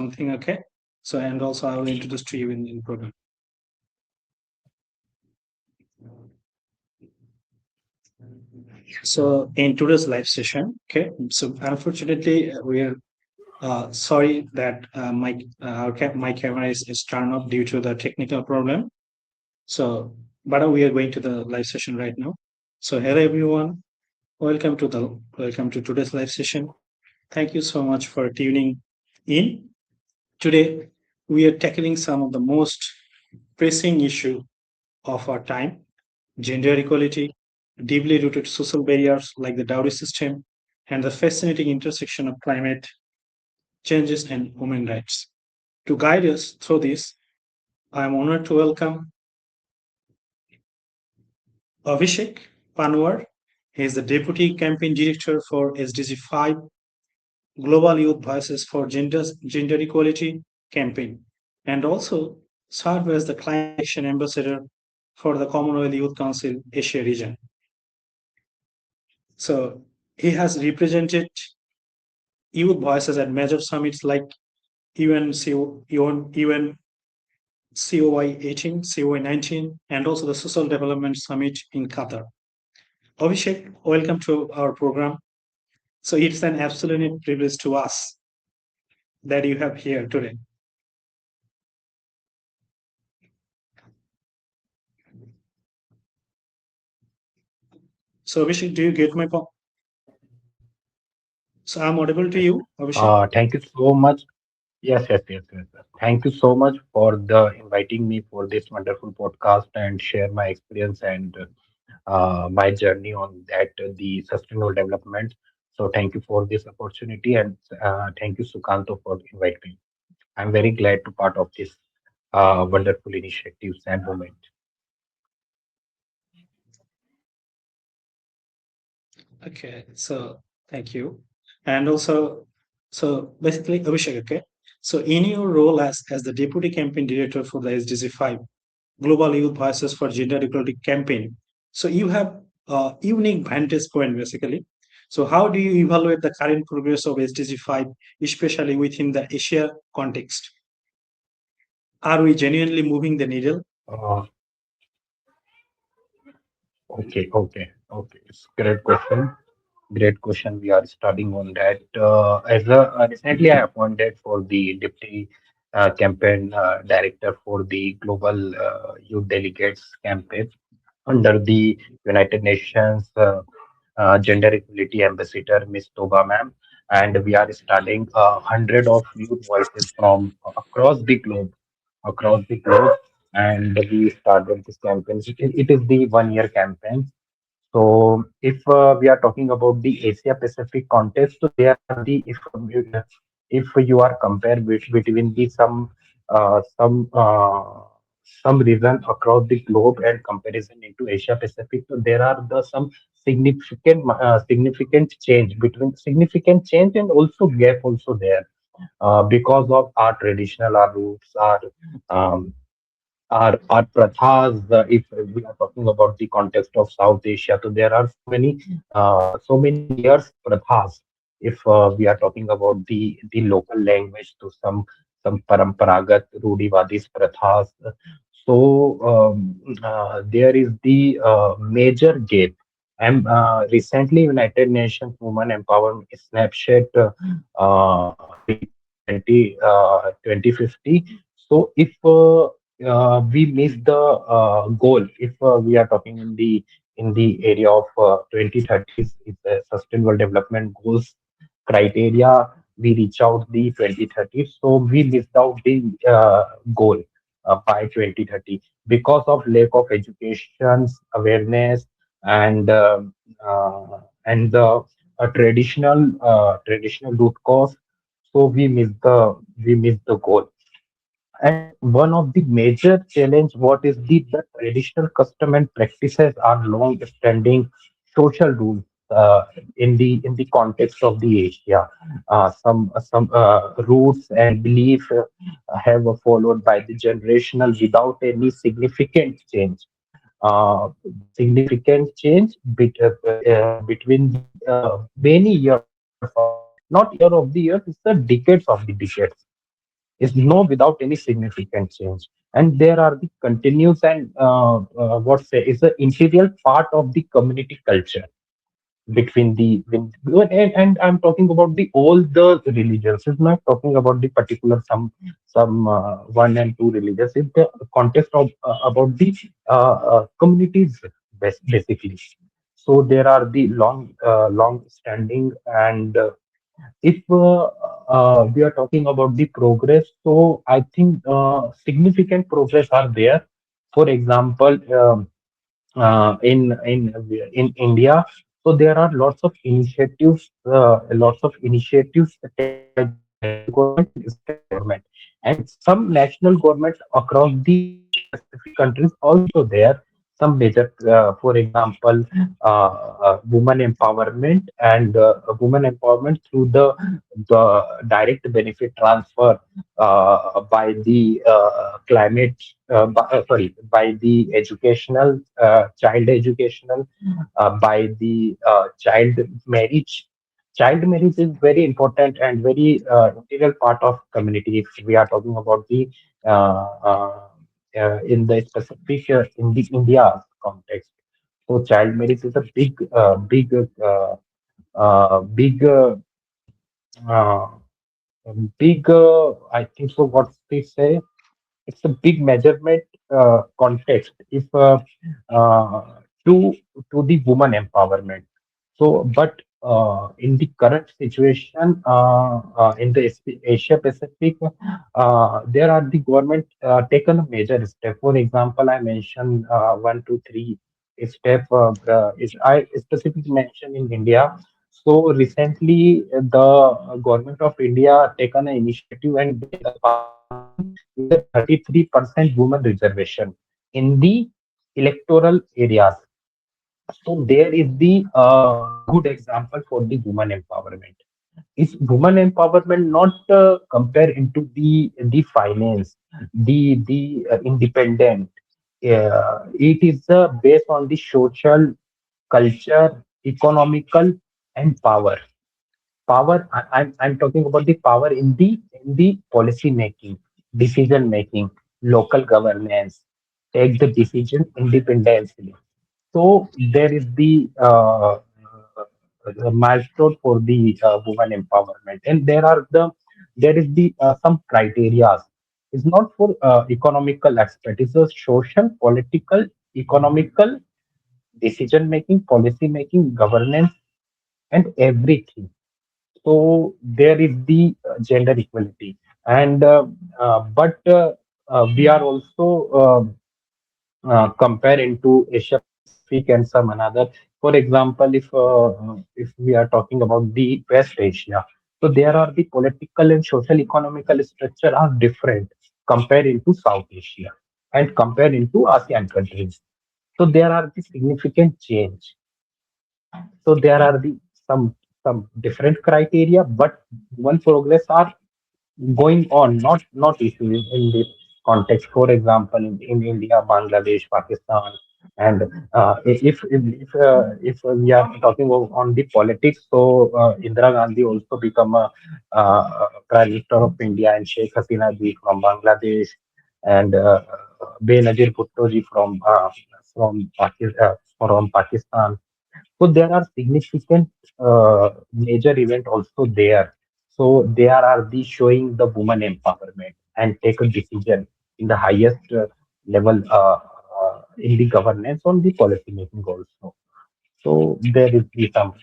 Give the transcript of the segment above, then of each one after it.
something, okay? So, and also I will introduce to you in program. So in today's live session, okay, so unfortunately we are sorry that my camera is turned off due to the technical problem. So, but we are going to the live session right now. So hello everyone, welcome to today's live session. Thank you so much for tuning in. Today we are tackling some of the most pressing issue of our time: gender equality, deeply rooted social barriers like the dowry system, and the fascinating intersection of climate changes and human rights. To guide us through this, I am honored to welcome Abhishek Panwar. He is the Deputy Campaign Director for SDG 5 Global Youth Voices for Gender Equality campaign, and also served as the Climate Action Ambassador for the Commonwealth Youth Council Asia region. So he has represented youth voices at major summits like UN COY18, COY19, and also the Social Development Summit in Qatar. Abhishek, welcome to our program. So it's an absolute privilege to us that you have here today. So Abhishek, do you get my point? So I'm audible to you, Abhishek. Thank you so much. Yes. Thank you so much for the inviting me for this wonderful podcast and share my experience and my journey on that the sustainable development. So thank you for this opportunity and thank you Sukanto for inviting me. I'm very glad to part of this wonderful initiatives and movement. Okay, so thank you. And also, so basically, Abhishek, okay. So in your role as the Deputy Campaign Director for the SDG 5 Global Youth Voices for Gender Equality campaign, so you have a unique vantage point basically. So how do you evaluate the current progress of SDG 5, especially within the Asia context? Are we genuinely moving the needle? Uh, okay. It's great question. Great question. We are studying on that. As a recently, I appointed for the deputy campaign director for the global youth delegates campaign under the United Nations Gender Equality Ambassador, Miss Toba ma'am, and we are studying hundred of youth voices from across the globe, and we started this campaign. It is the 1 year campaign, so if we are talking about the Asia Pacific context, so they are the if you are compared between the some region across the globe and comparison into Asia Pacific, so there are the some significant change between significant change and also gap also there because of our traditional our roots um, our prathas, if we are talking about the context of South Asia, so there are so many years prathas. If we are talking about the local language, to some paramparagat Rudivadis prathas, so there is the major gap. And recently, United Nations Women Empowerment Snapshot report 2050. So if we miss the goal, if we are talking in the area of 2030s, it's a sustainable development goals criteria, we reach out the 2030, so we missed out the goal by 2030 because of lack of education awareness and the traditional root cause, so we missed the goal. And one of the major challenge, what is the traditional custom and practices are long standing social rules in the context of the Asia. Some roots and belief have followed by the generational without any significant change. Significant change between the many years of not year of the years, it's the decades of the decades. is no without any significant change. And there are the continuous and what say is the integral part of the community culture between and I'm talking about the all the religions. It's not talking about the particular some one and two religions. It's the context of about the communities basically. So there are the long standing and if we are talking about the progress, so I think significant progress are there. For example, in India. So there are lots of initiatives taken by the national government and state government, and some national governments across the specific countries also there. Some major, for example, women empowerment and women empowerment through the direct benefit transfer by the climate sorry, by the educational child educational by the child marriage is very important and very integral part of community if we are talking about the uh, uh, in the specific in the India context. So child marriage is a big uh, I think so. What they say, it's a big measurement context. If to the woman empowerment. So, but in the current situation in the Asia Pacific, there are the government taken a major step. For example, I mentioned one, two, three step. Is I specifically mentioned in India. So recently, the government of India taken an initiative and they passed a bill with a 33% women reservation in the electoral areas. So there is the good example for the woman empowerment. Is woman empowerment not compare into the finance, the independent? It is based on the social, culture, economical, and power. I'm talking about the power in the policy making, decision making, local governance, take the decision independently. So there is the milestone for the woman empowerment, and there is the some criteria. It's not for economical aspect. It's a social, political, economical, decision making, policy making, governance, and everything. So there is the gender equality, and but we are also compare into Asia Pacific and some another. For example, if we are talking about the West Asia, so there are the political and social economical structure are different compared into South Asia and compared into ASEAN countries. So there are the significant change. So there are the some different criteria, but one progress are going on, not issues in this context. For example, in India, Bangladesh, Pakistan, and if we are talking on the politics, so Indira Gandhi also become a Prime Minister of India, and Sheikh Hasina ji from Bangladesh, and Benazir Bhutto ji from Pakistan. So there are significant major event also there. So there are the showing the woman empowerment and take a decision in the highest level in the governance on the policy making also. So there is the some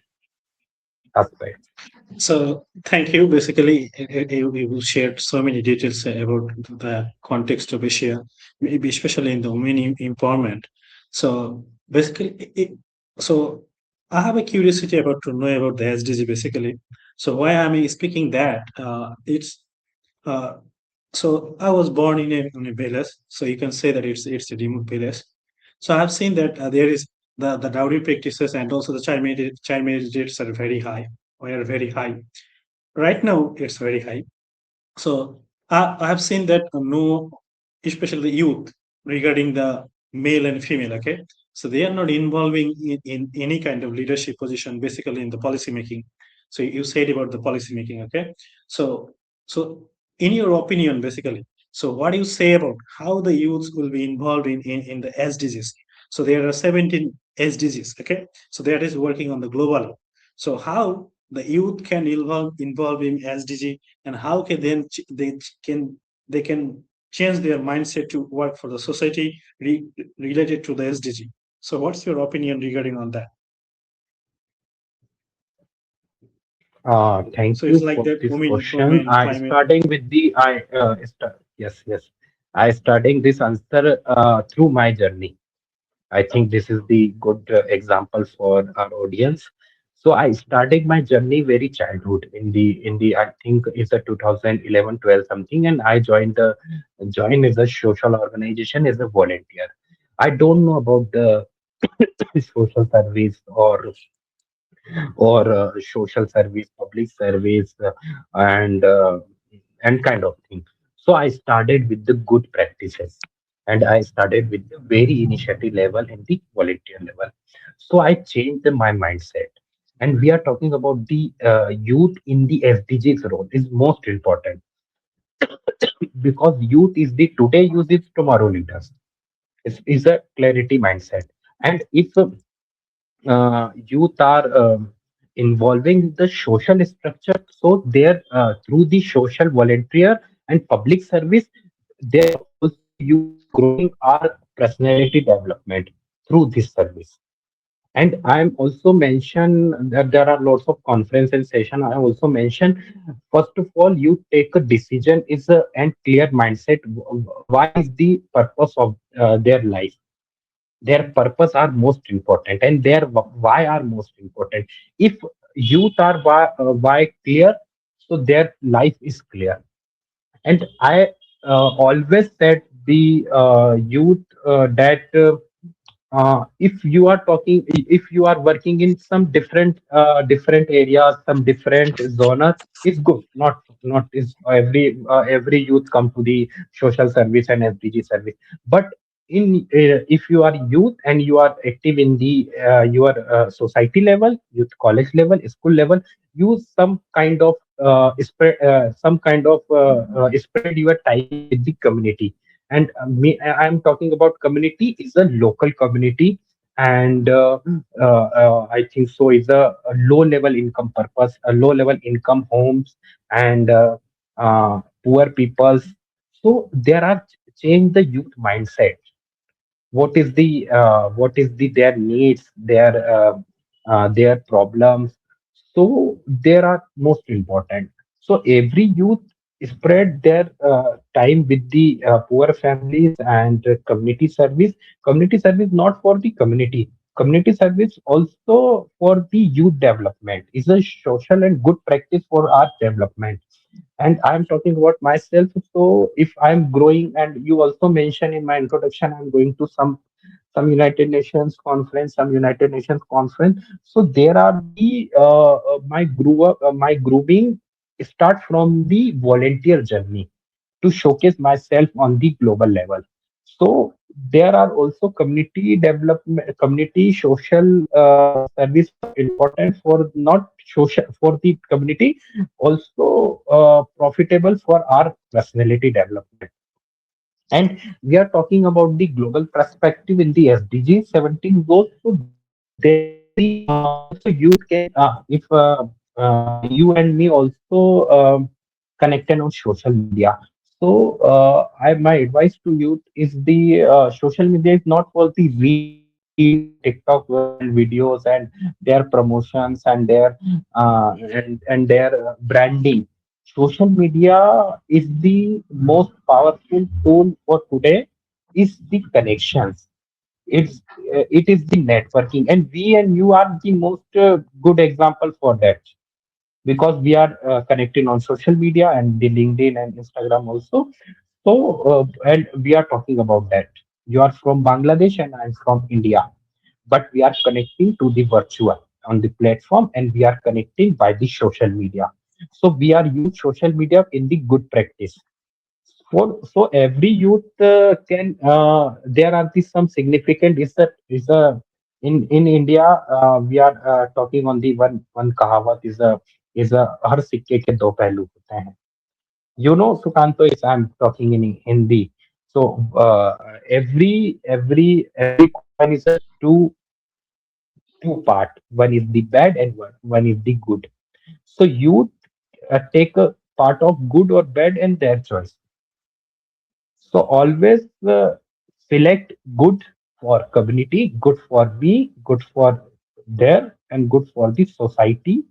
aspect. So thank you. Basically, you shared so many details about the context of Asia, maybe especially in the women empowerment. So basically, so I have a curiosity about to know about the SDG. Basically, so why am I speaking that? It's uh, so I was born in a village, so you can say that it's a remote village. So I've seen that there is the dowry practices and also the child marriage rates are very high. Were very high. Right now, it's very high. So I have seen that no, especially the youth, regarding the male and female. Okay, so they are not involving in any kind of leadership position, basically in the policy making. So you said about the policy making. Okay, so so in your opinion, basically, so what do you say about how the youth will be involved in the SDGs? So there are 17 SDGs, okay? So that is working on the global. So how the youth can involve in SDG, and how can they can change their mindset to work for the society related to the SDG. So what's your opinion regarding on that? Thank So you it's like for that this women question. empowerment, I climate. starting with the I yes, yes. I starting this answer through my journey. I think this is the good example for our audience. So I started my journey very childhood in the I think it's a 2011 12 something, and I joined as a social organization as a volunteer. I don't know about the social service or social service, public service, and kind of thing. So I started with the good practices, and I started with the very initiative level and the volunteer level. So I changed my mindset, and we are talking about the youth in the SDGs role is most important because youth is the today youth is tomorrow leaders. Is a clarity mindset, and if youth are involving the social structure, so there through the social volunteer and public service, there also youth are growing our personality development through this service. And I'm also mention that there are lots of conference and session. I also mention first of all, you take a decision is a and clear mindset. Why is the purpose of their life? Their purpose are most important, and their why are most important. If youth are why clear, so their life is clear. And I always said the youth that if you are talking, if you are working in some different areas, some different zones, it's good. Not is every youth come to the social service and SDG service. But in if you are youth and you are active in the your society level, youth college level, school level, use some kind of spread your time with the community. And I'm talking about community is a local community, and I think so is a low level income purpose, a low level income homes, and poor peoples. So there are change the youth mindset. What is the their needs, their problems. So there are most important. So every youth spread their time with the poor families and community service not for the community service also for the youth development is a social and good practice for our development. And I'm talking about myself. So if I'm growing, and you also mentioned in my introduction, I'm going to some United Nations conference, some United Nations conference. So there are the my grouping start from the volunteer journey to showcase myself on the global level. So there are also community development, community social service are important for not social for the community, also profitable for our personality development. And we are talking about the global perspective in the SDG 17 goals. So there are the also youth can if you and me also connected on social media. So I my advice to youth is the social media is not for the reels and TikTok viral videos and their promotions and and their branding. Social media is the most powerful tool for today is the connections. It is the networking, and we and you are the most good example for that because we are connecting on social media and the LinkedIn and Instagram also. So and we are talking about that. You are from Bangladesh and I'm from India, but we are connecting to the virtual on the platform, and we are connecting by the social media. So we are use social media in the good practice. So every youth can there are the some significant is a in India we are talking on the one kahawat is a हर सिक्के के दो पहलू होते हैं. Sukanto, is I'm talking in Hindi. So every coin is a two part. One is the bad and one is the good. So you take a part of good or bad and their choice. So always select good for community, good for me, good for their, and good for the society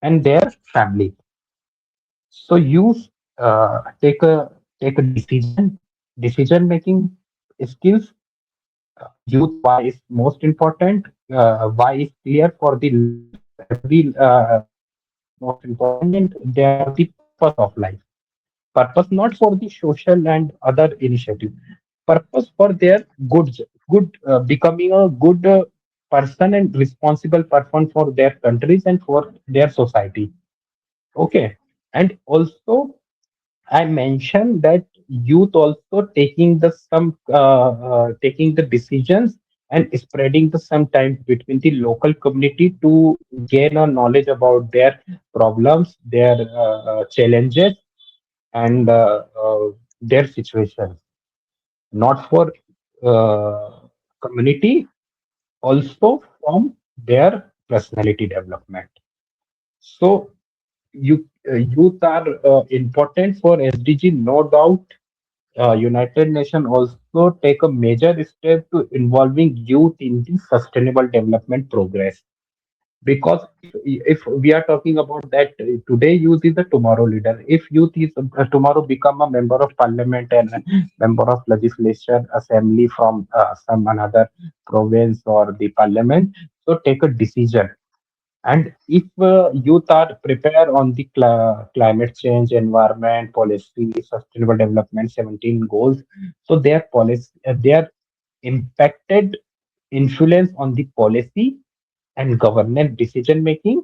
and their family. So you take a decision making skills. Youth why is most important. Why is clear for the life of every most important, and there are the purpose of life. Purpose not for the social and other initiative. Purpose for their good becoming a good person and responsible person for their countries and for their society. Okay, and also I mentioned that youth also taking the some taking the decisions and spreading the sometimes between the local community to gain a knowledge about their problems, their challenges, and their situations. Not for community, also from their personality development. So youth are important for SDG, no doubt. United Nations also take a major step to involving youth in the sustainable development progress. Because if we are talking about that today youth is the tomorrow leader. If youth is tomorrow become a member of parliament and a member of legislation assembly from some another province or the parliament, so take a decision. And if youth are prepared on the climate change, environment, policy, sustainable development 17 goals, so their policy, their impacted influence on the policy and governance decision making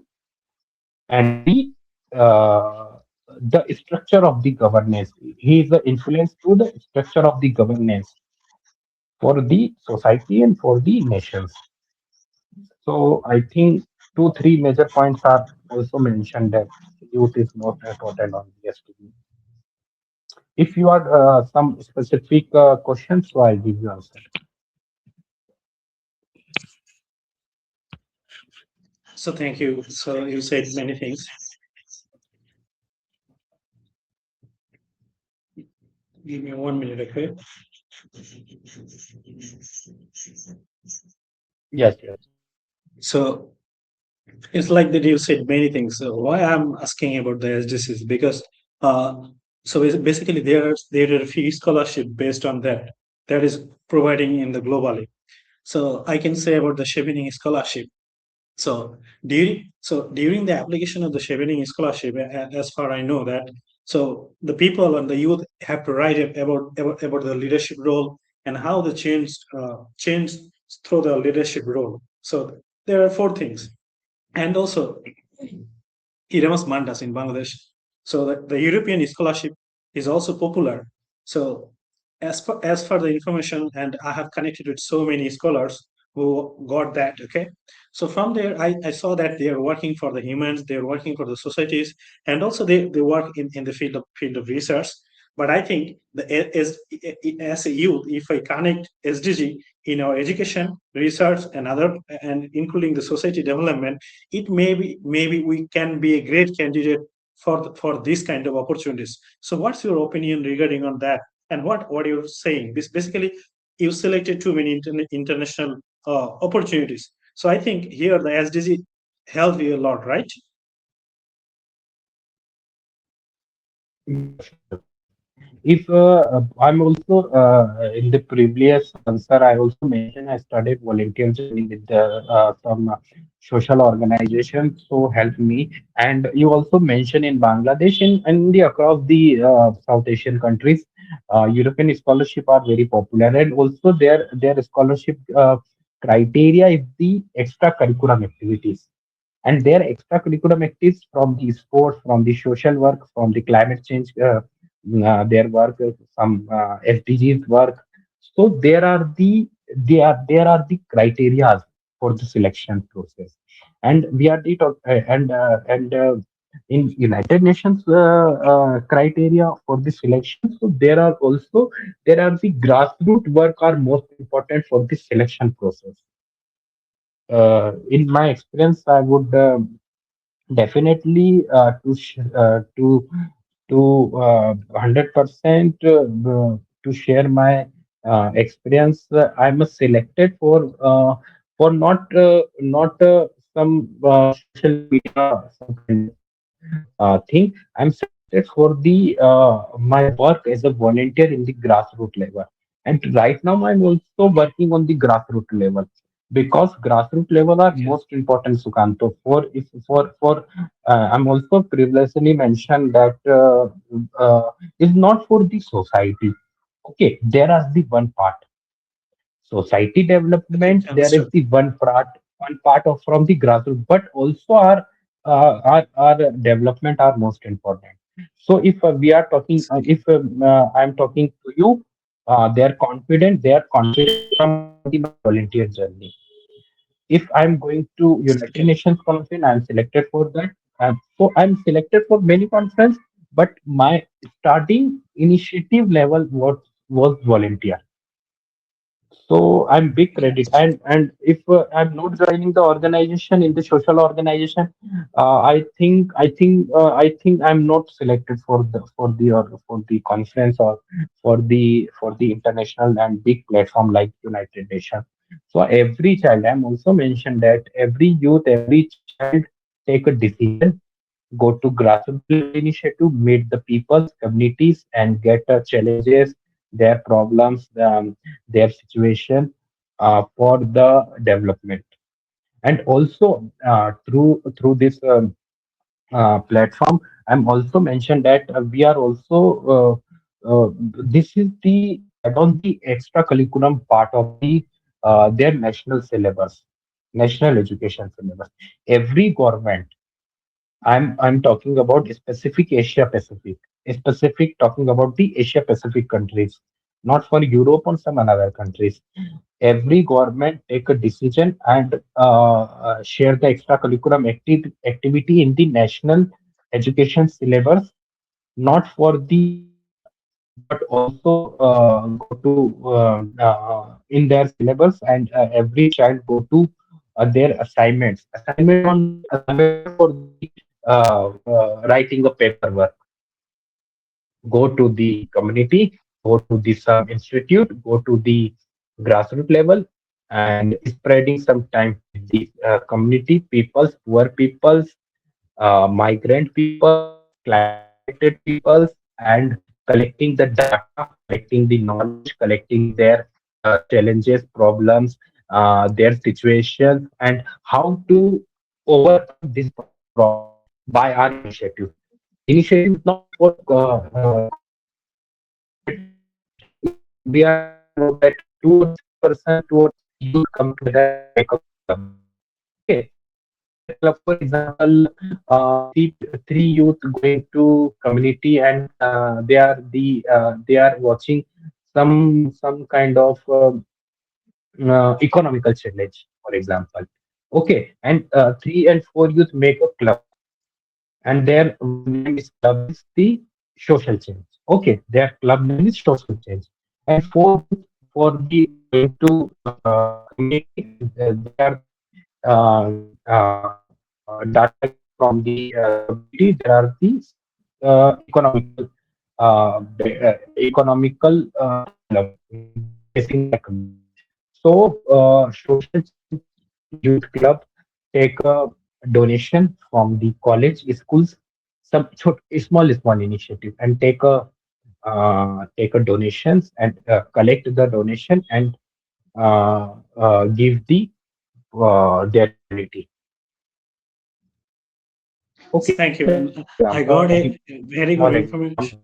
and uh, the structure of the governance. He is the influence to the structure of the governance for the society and for the nations. So I think two, three major points are also mentioned that youth is most important on the SDG. If you are some specific questions, so I'll give you answer. So thank you. So you said many things. Give me 1 minute, okay? Yes, yes. So it's like that you said many things. So why I'm asking about the SDCs because uh, basically there are a few scholarship based on that is providing in the globally. So I can say about the Chevening scholarship. So during the application of the Chevening scholarship, as far I know that, so the people and the youth have to write about the leadership role and how the change through the leadership role. So there are four things, and also Iramas Mandas in Bangladesh. So the European scholarship is also popular. So as for the information, and I have connected with so many scholars who got that. Okay, so from there I saw that they are working for the humans, they are working for the societies, and also they work in the field of research. But I think as a youth, if I connect SDG in our education, research, and other, and including the society development, it maybe we can be a great candidate for these kind of opportunities. So what's your opinion regarding on that, and what you're saying? This basically, you selected too many international opportunities. So I think here the SDG helped you a lot, right? Yeah, sure. If I'm also in the previous answer, I also mentioned I started volunteer journey with some social organizations, so help me. And you also mentioned in Bangladesh and the across the South Asian countries, European scholarship are very popular, and also their scholarship criteria is the extra curriculum activities, and their extracurriculum activities from the sports, from the social work, from the climate change, their work, some SDGs work. So there are the criteria for the selection process, and we are the top, and In United Nations criteria for the selection, so there are the grassroots work are most important for the selection process. In my experience, I would definitely to 100% to share my experience. I'm selected for not some social media some kind of thing. I'm selected for the my work as a volunteer in the grassroots level, and right now I'm also working on the grassroots level because grassroots level are Okay. most important, Sukanto. For if for I'm also previously mentioned that is not for the society. Okay, there are the one part society Okay. development. There is Understood. the one part of from the grassroots, but also our development are most important. So if we are talking if I'm talking to you, they are confident from my volunteer journey. If I'm going to United Okay. Nations conference, I'm selected for that. So I'm selected for many conference, but my starting initiative level was volunteer. So I'm big credit, Understood. and if I'm not joining the organization in the social organization, I think I'm not selected for the conference or for the international and big platform like United Nations. So every child, I'm also mentioned that every youth, every child take a decision, go to grassroots level initiative, meet the people's communities, and get challenges, their problems, their situation for the development. And also through this platform, I'm also mentioned that we are also this is the add-on the extra curriculum part of the their national syllabus, national education syllabus. Every government, I'm talking about specific Asia Pacific, specific talking about the Asia Pacific countries, not for Europe or some another countries. Every government take a decision and share the extracurriculum activity in the national education syllabus, not for the India, but also go to in their syllabus, and every child go to their assignments. Assignment for the writing a paperwork. Go to the community, go to the some institute, go to the grassroots level, and spreading some time with the community peoples, poor peoples, migrant peoples, climate affected peoples, and collecting the data, collecting the knowledge, collecting their challenges, problems, their situations, and how to overcome this problem by our initiative. Initiative is not for corporate initiative. We are talking about that 2 or 3 person, 2 or 3 youth come together and make a club. Okay, in that club, for example, three youth going to community, and they are watching some kind of economical challenge, for example. Okay, and 3 and 4 youth make a club, and their name is club is the social change. Okay, their club name is social change, and 4 youth for the going to community, and they are the data gathered from the community. There are these economical economical problem facing their community. So social change youth club take a donation from the college schools, some small initiative, and take a donations and collect the donation and give the their community. Okay, Thank this you. is And an example, I got very a very small good example. information.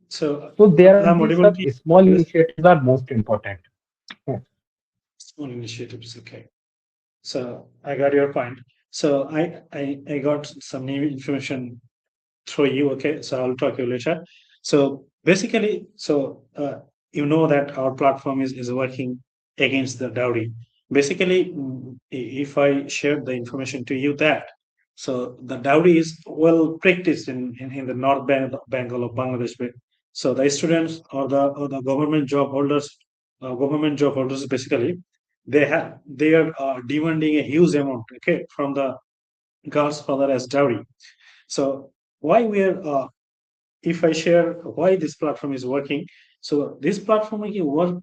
So So there are I'm these audible to some you? small Yes. initiatives are most important. Yeah. Small initiatives. Okay. So I got your point. So I got some new information through you. Okay. So I'll talk to you later. So basically, so you know that our platform is working against the dowry. Basically, if I share the information to you that, so the dowry is well practiced in the North Bengal of Bangladesh. So the students or the government job holders basically, they are demanding a huge amount, okay, from the girl's father as dowry. So why we are if I share why this platform is working, so this platform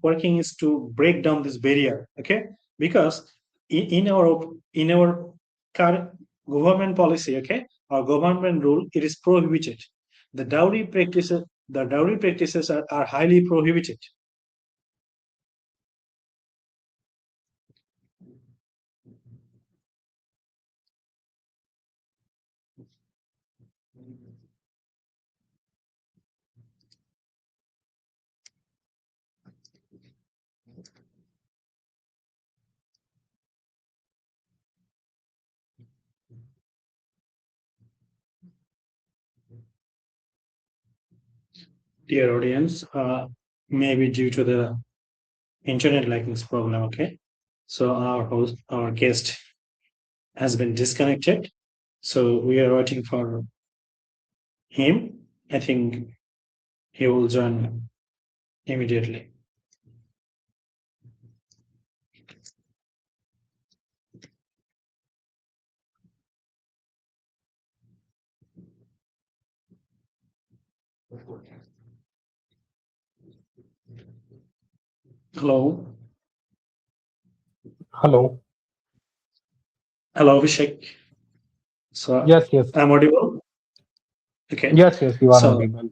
working is to break down this barrier, okay? Because in our current government policy, okay, or government rule, it is prohibited. The dowry practices are highly prohibited. Dear audience, maybe due to the internet likeness problem, okay. So our guest has been disconnected. So we are waiting for him. I think he will join immediately. Hello. Hello. Hello, Abhishek. So Yes, yes, I'm audible. Okay. yes, yes. You are So audible.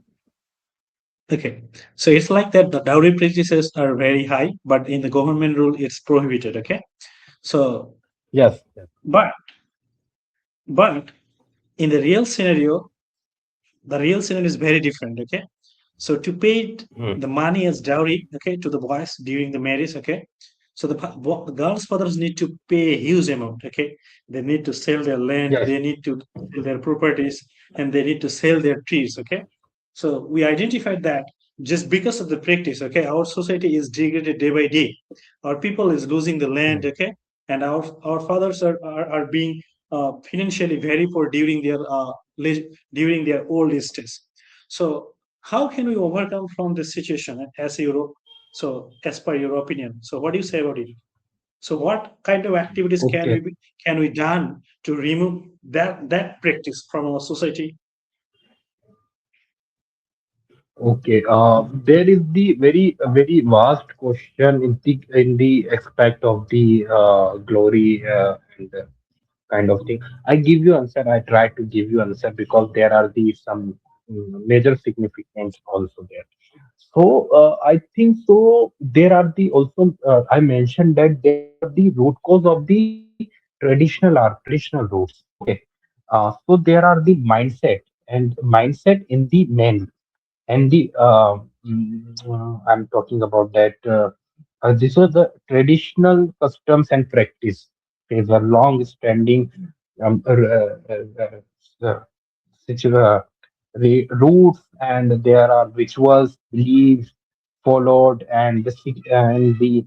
okay. So it's like that the dowry practices are very high, but in the government rule it's prohibited. Okay. So Yes, yes. but but in the real scenario is very different. Okay. So to pay Hmm. the money as dowry, okay, to the boys during the marriage, okay. So the girls' fathers need to pay a huge amount, okay. They need to sell their land, Yes. they need to sell their properties, and they need to sell their trees, okay. So we identified that just because of the practice, okay, our society is degraded day by day. Our people is losing the land, Hmm. okay, and our fathers are being financially very poor during their old ages. So how can we overcome from this situation as Europe? So as per your opinion, so what do you say about it? So what kind of activities Okay. can we done to remove that practice from our society? Okay. There is the very vast question in the aspect of the glory and kind of thing. I give you answer. I try to give you answer because there are the some major significance also there. So I think so. There are the also I mentioned that there are the root cause of the traditional roots. Okay, so there are the mindset in the men and the I'm talking about that. These are the traditional customs and practice. These are long-standing um, uh, uh, situ- uh, roots, and there are rituals, beliefs followed, and and the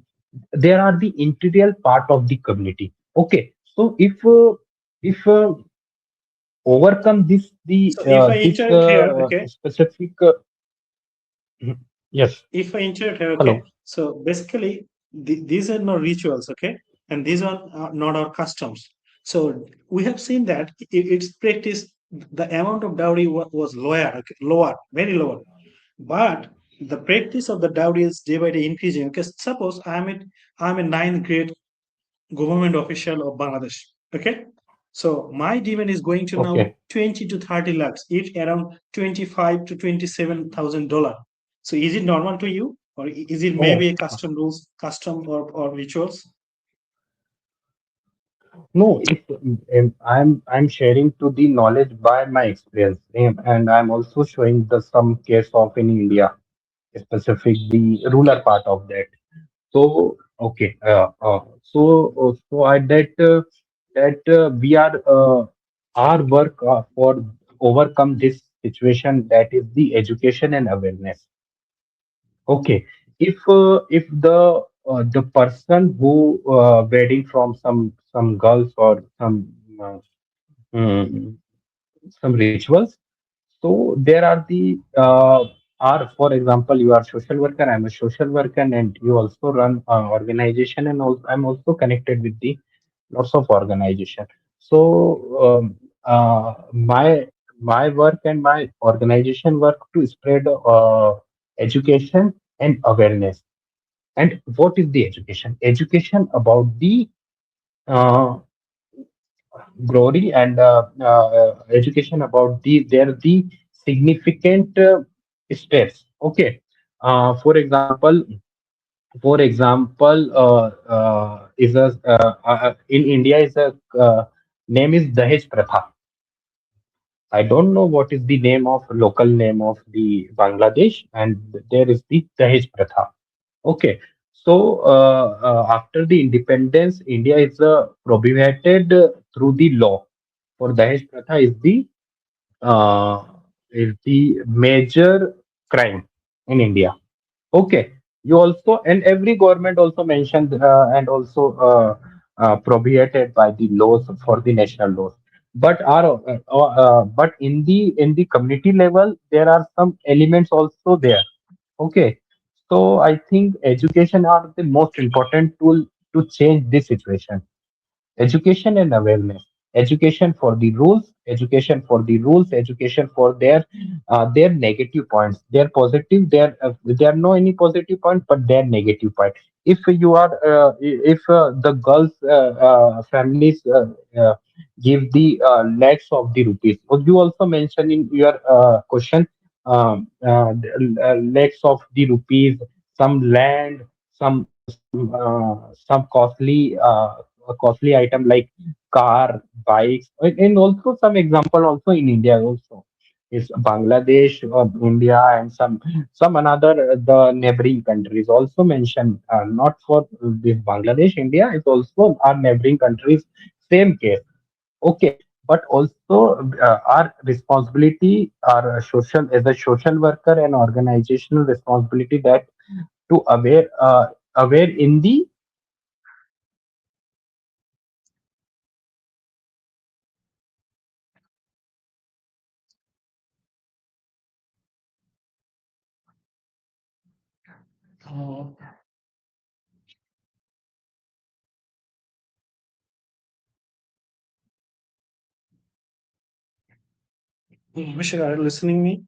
there are the integral part of the community. Okay, so if overcome So if I this interrupt here, okay, specific yes. if I interrupt here, okay, Hello. so basically these are not rituals, okay, and these are not our customs. So we have seen that it's practiced. The amount of dowry was lower, okay, lower, very lower. But the practice of the dowry is day by day increasing. Because suppose I'm a ninth grade government official of Bangladesh. Okay, so my demand is going to now Okay. 20 to 30 lakhs, each around 25 to $27,000. So is it normal to you, or is it Oh, maybe a custom rules, custom or rituals? no, I'm sharing to the knowledge by my experience, and I'm also showing the some case of in India, specific the rural part of that. So okay, so I that we are our work for overcome this situation, that is the education and awareness. Okay, if the the person who wedding from some girls or uh, mm, some rituals. So there are the are for example, you are social worker, I'm a social worker, and you also run organization, and also I'm also connected with the lots of organization. So my work and my organization work to spread education and awareness. And what is the education? Education about the uh, glory and education about the significant steps. Okay, for example, is a in India is a name is Dahej Pratha. I don't know what is the name of local name of the Bangladesh, and there is the Dahej Pratha. Okay, so after the independence, India is prohibited through the law. For Dahej Pratha uh, is the major crime in India. Okay, you also, and every government also mentioned and also prohibited by the laws for the national laws. But in the community level, there are some elements also there. Okay, so I think education are the most important tool to change this situation. Education and awareness. Education for the rules, education for the rules, education for their negative points. They're positive, there are no any positive point, but they're negative point. If you are if the girls families give the lakhs of the rupees, or you also mentioned in your question, lakhs of the rupees, some land, some costly item like car, bikes, and also some example also in India also is Bangladesh, India, and some another the neighboring countries also mentioned. Not for this Bangladesh, India is also our neighboring countries. Same case. Okay, but also our responsibility, our social as a social worker and organizational responsibility that to aware in the Uh, Abhishek, are you listening me?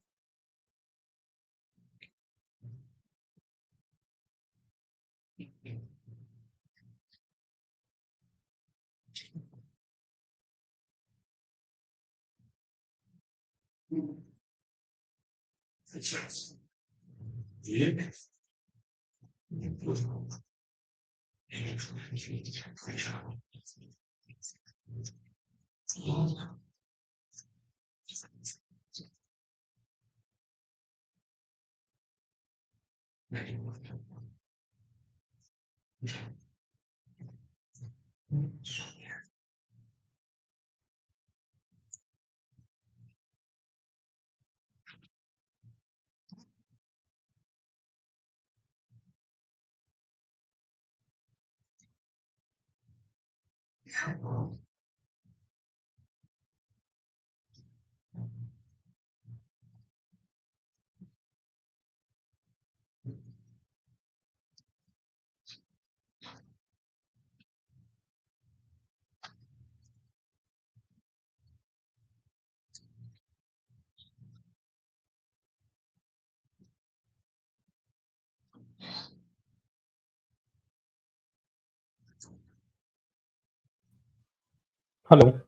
hello,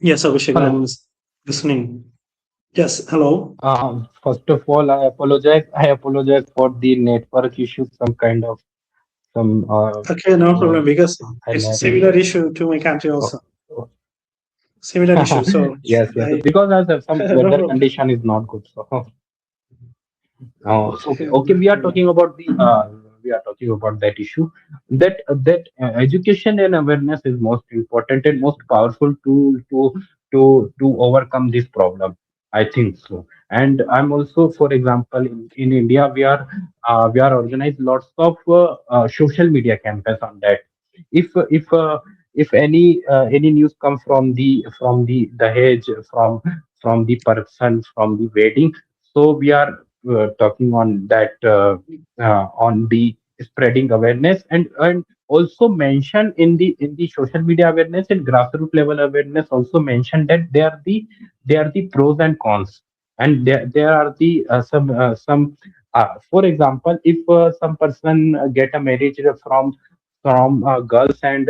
Yes, Abhishek, I'm hello. listening. Yes, hello. First of all, I apologize. I apologize for the network issue. Some kind of some Okay, no uh, problem because I'm it's a having. similar issue to my country Oh, also. oh. Similar issue. So Yes, yes. I Because as some no weather problem. condition is not good. So, okay, Okay, okay. We are talking about the we are talking about that issue. That education and awareness is most important and most powerful tool to overcome this problem. I think so. And I'm also, for example, in India, we are organized lots of social media campaigns on that. If uh, if uh, if any news come from the Dahej, from the person, from the wedding, so we are talking on that, on the spreading awareness, and also mention in the social media awareness and grassroots level awareness, also mention that they are the pros and cons, and there are the some for example, if some person get a marriage from girls and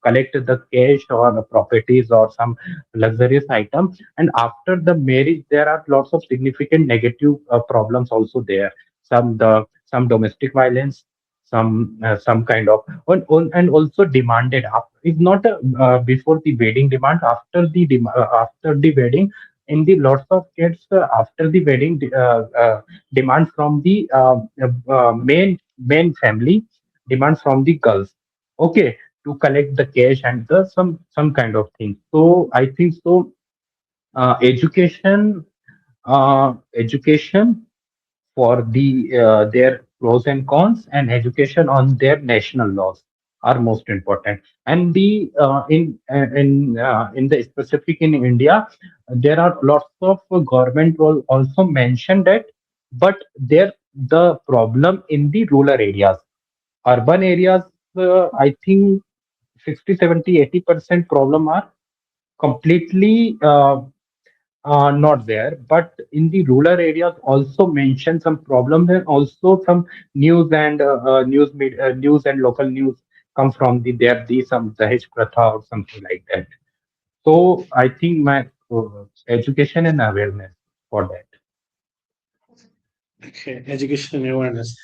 collect the cash or the properties or some luxurious item, and after the marriage there are lots of significant negative problems also there, some domestic violence, some kind of and also demanded if not before the wedding demand, after the wedding, in the lots of kids after the wedding demand from the main family, demand from the girls, okay, to collect the cash and the some kind of thing. So I think so, education for their pros and cons, and education on their national laws are most important. And the in the specific in India, there are lots of government will also mention that, but there the problem in the rural areas, urban areas, I think 60, 70, 80% problem are completely not there, but in the rural areas also mention some problems, and also some news and news and local news come from the there the some Dahej Pratha or something like that. So I think my education and awareness for that. Okay, education and awareness.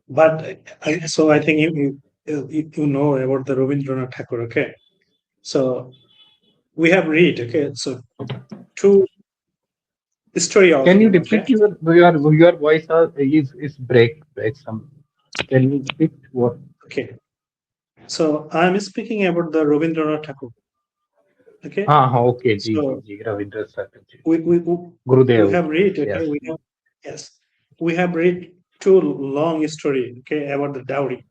But I think you know about the Rabindranath Tagore. Okay, so we have read. Okay, so two story of Can you him. Okay, repeat your voice is break some? Can you repeat what? okay. So I'm speaking about the Rabindranath Tagore. Okay, Okay, so Ji, Ravindra Satyajit. we we we we Gurudev. have read. Okay, Yes. we have, yes, we have read two long story. Okay, about the dowry.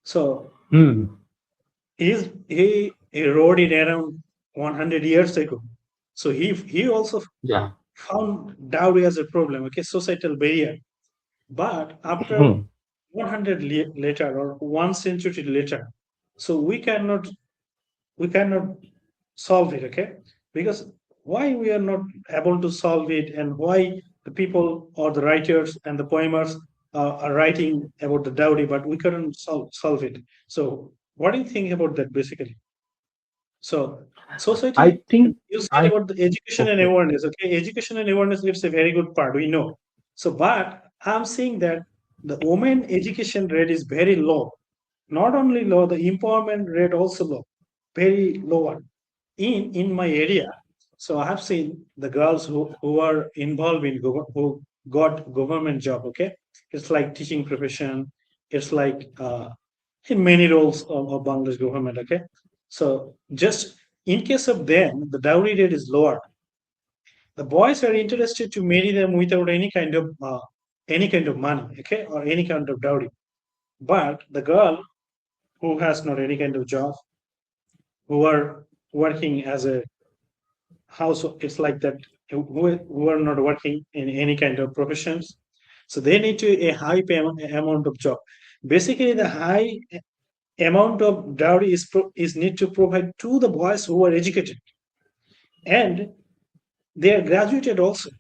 So Hmm. he wrote it around 100 years ago. So he also Yeah. found dowry as a problem. Okay, societal barrier. But after Hmm. 100 later or 1 century later, so we cannot solve it. Okay, because why we are not able to solve it, and why the people or the writers and the poemers are writing about the dowry, but we couldn't solve it. So what do you think about that basically? So I society, think you said I about the education and okay. awareness. Okay, education and awareness, it's a very good part. We know. So, but I'm saying that the women education rate is very low. Not only low, the empowerment rate also low, very low one. In my area, so I have seen the girls who are involved in who got government job. Okay, it's like teaching profession. It's like in many roles of Bangladesh government. Okay, so just in case of them, the dowry rate is lower. The boys are interested to marry them without any kind of money, okay, or any kind of dowry. But the girl who has not any kind of job, who are working as a house, it's like that, who are not working in any kind of professions, so they need to a high amount of job. Basically, the high amount of dowry is need to provide to the boys who are educated, and they are graduated also.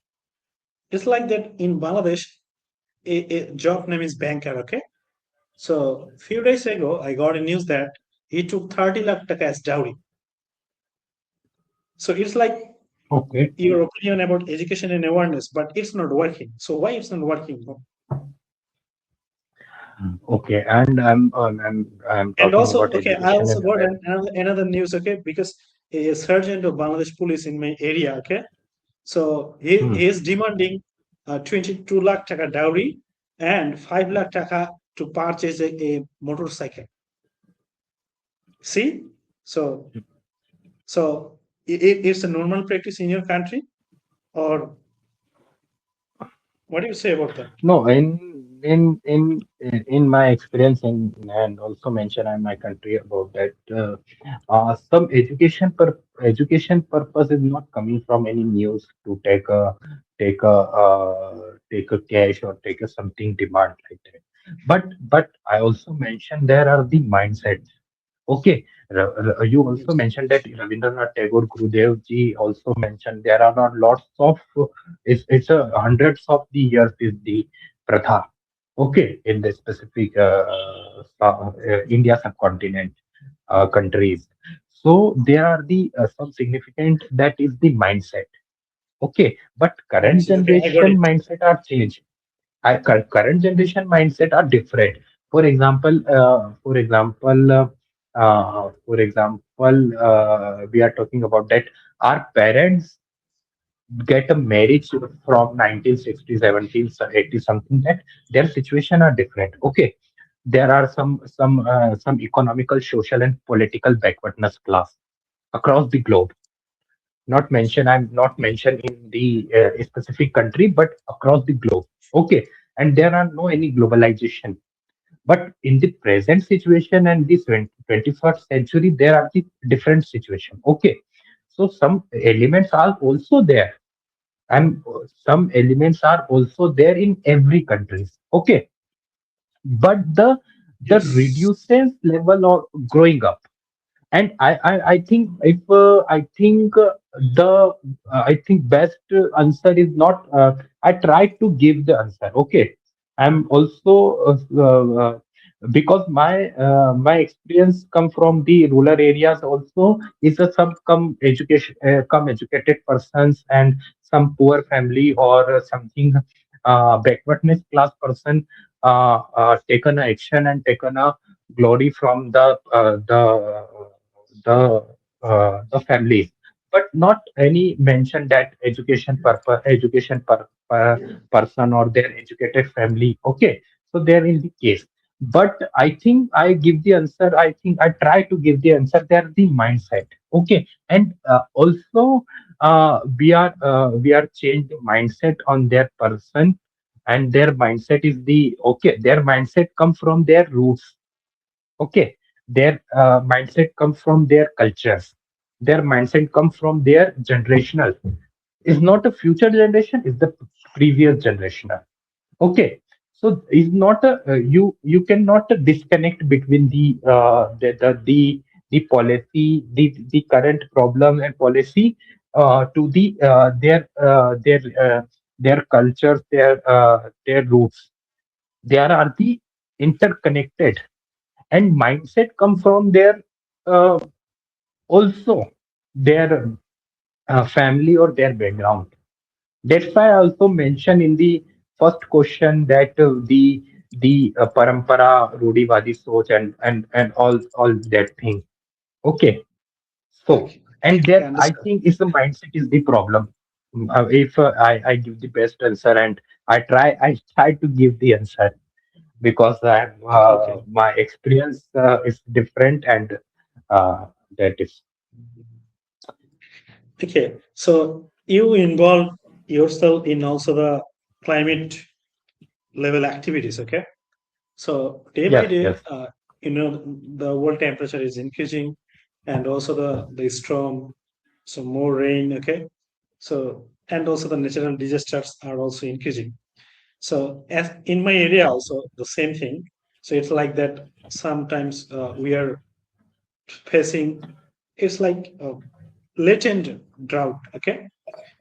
It's like that in Bangladesh, a job name is banker, okay? So few days ago, I got a news that he took 30 lakh taka as dowry. So it's like Okay. your opinion about education and awareness, but it's not working. So why it's not working? Okay. And I'm And talking also, about okay, I education also and got awareness. another news, okay, because a sergeant of Bangladesh police in my area, okay, so he Hmm. is demanding 22 lakh taka dowry and 5 lakh taka to purchase a motorcycle. See, so it's a normal practice in your country. Or what do you say about that? No, in my experience and also mention in my country about that, some education purpose is not coming from any news to take a cash or take a something demand like that. But I also mentioned there are the mindsets. Okay, you also Yes. mentioned that Rabindranath Tagore Gurudev ji also mentioned there are not lots of it's a hundreds of the years is the pratha. Okay, in the specific India subcontinent countries. So there are the some significant that is the mindset. Okay, but current Mindset. Okay, I got generation it. mindset are changed. Current generation mindset are different. We are talking about that our parents get a marriage from 1960, 70, 80 something that their situation are different. Okay, there are some economical, social, and political backwardness class across the globe. Not mention I'm not mentioned in the specific country, but across the globe. Okay, and there are no any globalization, but in the present situation and this 21st century, there are the different situation. Okay, so some elements are also there, and some elements are also there in every countries. Okay, but the Yes. reduces level of growing up. And I think if I think best answer is not I try to give the answer. Okay, I'm also because my experience come from the rural areas also is a some come education come educated persons and some poor family or something backwardness class person taken a action and taken a glory from the family, but not any mention that person or their educated family. Okay, so they're in the case. But I think I give the answer. I think I try to give the answer. They're the mindset. Okay, and also we are changed the mindset on their person, and their mindset is the okay. Their mindset come from their roots. Okay, their mindset comes from their cultures. Their mindset comes from their generational. Is not a future generation, is the previous generational. Okay, so it's not a you cannot disconnect between the policy, the current problem and policy to their cultures, their roots. They are the interconnected, and mindset come from their uh, also their family or their background. That's why I also mentioned in the first question that the parampara rudivadi soch and all that thing. Okay, so Okay. and Okay, that I understand. think is the mindset is the problem. If I give the best answer and I try to give the answer because Okay. my experience is different and that is Okay. So you involve yourself in also the climate level activities. Okay. So day by yes, day, yes, the world temperature is increasing, and also the storm, so more rain. Okay. So and also the natural disasters are also increasing. So as in my area also the same thing. So it's like that. Sometimes we are facing. It's like a latent drought. Okay,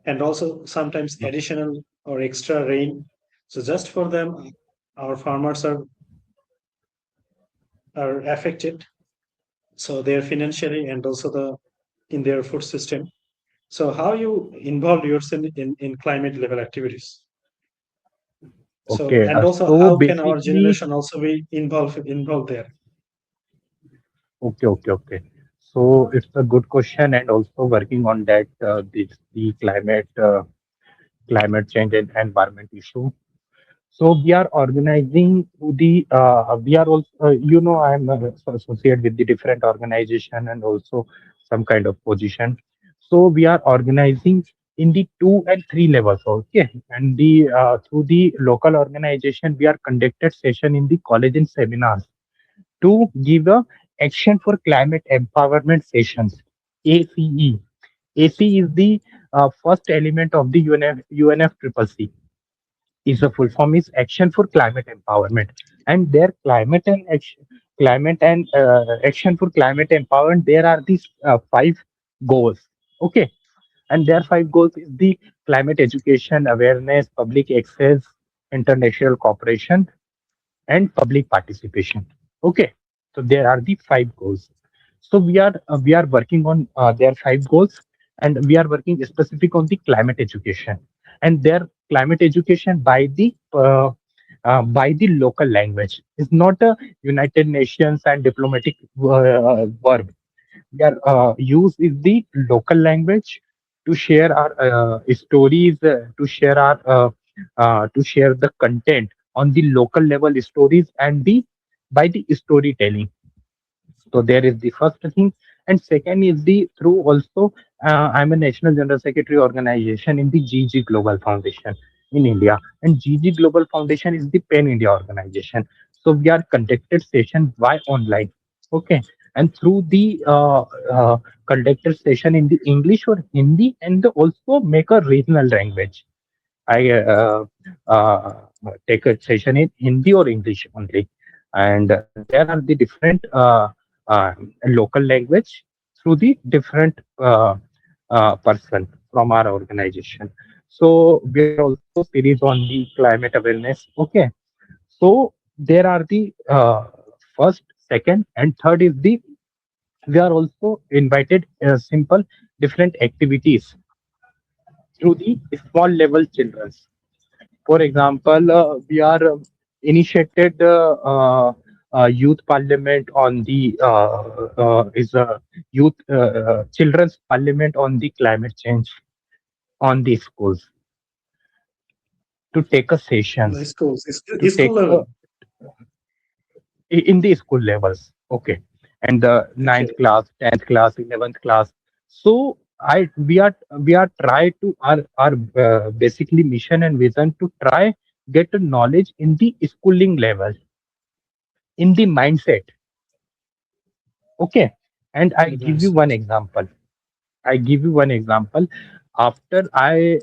and also sometimes additional or extra rain. So just for them, our farmers are affected. So they're financially and also the in their food system. So how you involve yourself in climate level activities? So okay. and also So how can our basically, generation also be involved there? okay. So it's a good question, and also working on that the climate change and environment issue. So we are organizing to the we are also I'm associated with the different organization and also some kind of position. So we are organizing in the 2 and 3 levels. Okay, and the through the local organization, we are conducted session in the college and seminars to give a action for climate empowerment sessions. ACE. AC is the first element of the UNFCCC. Is a full form is Action for Climate Empowerment, and their climate and action for climate empowerment. There are these 5 goals. Okay, and their 5 goals is the climate education, awareness, public access, international cooperation, and public participation. Okay, so there are the 5 goals. So we are working on their 5 goals, and we are working specific on the climate education, and their climate education by the local language. It's not a United Nations and diplomatic verb. Their use is the local language to share our stories, to share the content on the local level stories and the by the storytelling. So there is the first thing, and second is the through also. I'm a national general secretary organization in the GG Global Foundation in India, and GG Global Foundation is the Pan India organization. So we are conducted session by online. Okay, and through the conducted session in the English or Hindi, and also make a regional language. I take a session in Hindi or English only, and there are the different local language through the different person from our organization. So we are also series on the climate awareness. Okay, so there are the first, second, and third is the we are also invited simple different activities through the small level children. For example, we are initiated youth parliament on the is a youth children's parliament on the climate change on the schools to take a The sessions schools, to school take level. in the school levels. Okay, and the Okay. ninth class, 10th class, 11th class. So I we are try to our basically mission and vision to try get a knowledge in the schooling level, in the mindset. Okay, and I give you Yes. one example. I give you one example. After I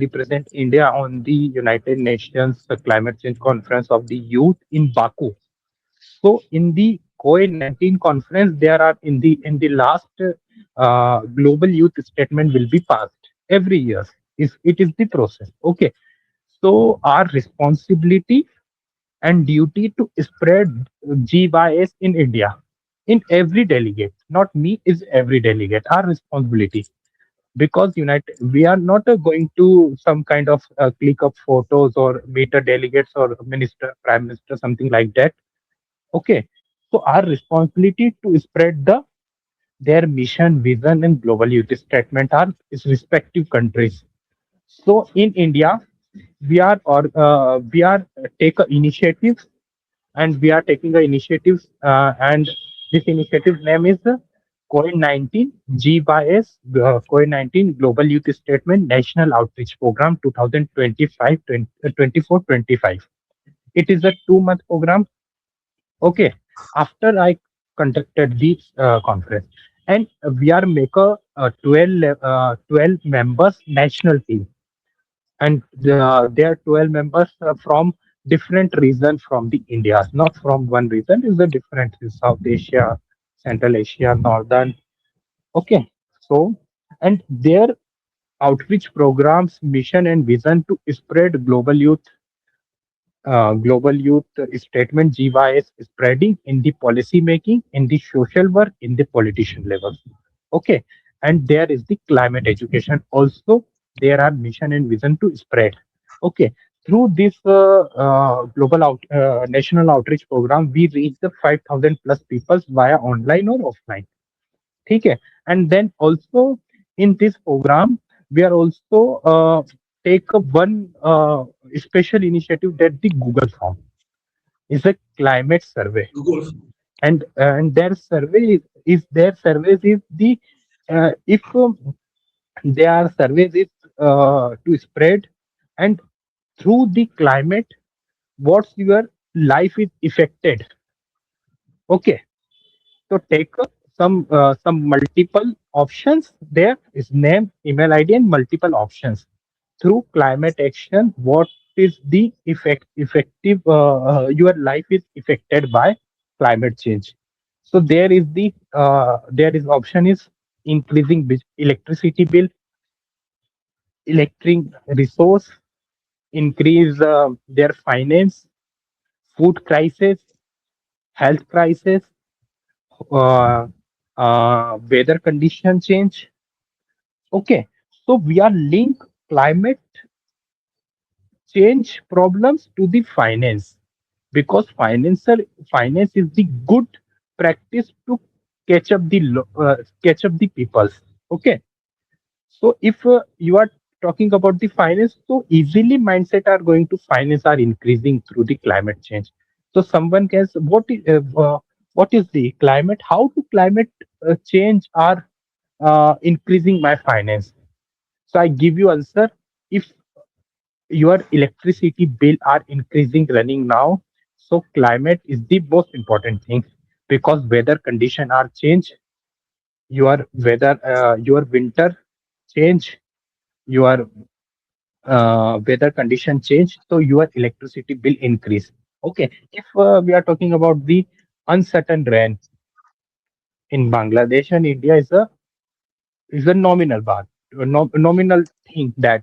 represent India on the United Nations Climate Change Conference of the Youth in Baku. So in the COI-19 conference, there are in the last global youth statement will be passed every year. Is it is the process? Okay. So our responsibility and duty to spread GYS in India in every delegate, not me, is every delegate. Our responsibility because United, we are not going to some kind of click up photos or meet a delegates or minister, prime minister, something like that. Okay, so our responsibility to spread their mission, vision, and global youth statement are is respective countries. So in India, we are take a initiatives, and we are taking the initiatives, and this initiative name is COI-19 GYS COI-19 Global Youth Statement National Outreach Program 2025 24 25. It is a 2 month program. Okay, after I conducted this conference, and we are make a 12 members national team, and there are 12 members from different regions from the India, not from one region. Is a different South Asia, Central Asia, Northern. Okay, so and their outreach programs, mission, and vision to spread global youth statement GYS spreading in the policy making, in the social work, in the politician level. Okay, and there is the climate education. Also, there are mission and vision to spread. Okay, through this national outreach program, we reach the 5,000 plus people via online or offline. Okay, and then also in this program, we are also take a one special initiative that the Google form is a climate survey, Google. and their survey is their surveys is the if There are surveys is, to spread, and through the climate, what's your life is affected. Okay, so take some multiple options. There is name, email ID, and multiple options. Through climate action, what is the effective your life is affected by climate change. So there is option is increasing electricity bill, electric resource, increase their finance, food crisis, health crisis, uh, weather condition change. Okay, so we are link climate change problems to the finance, because finance is the good practice to catch up the peoples. Okay, so if you are talking about the finance, so easily mindset are going to finance are increasing through the climate change. So someone can say, what is the climate? How to climate change are increasing my finance? So I give you answer. If your electricity bill are increasing running now, so climate is the most important thing, because weather condition are change, your winter change, your weather condition change, so your electricity bill increase. Okay, if we are talking about the uncertain rain in Bangladesh and India is a nominal bar, nominal thing that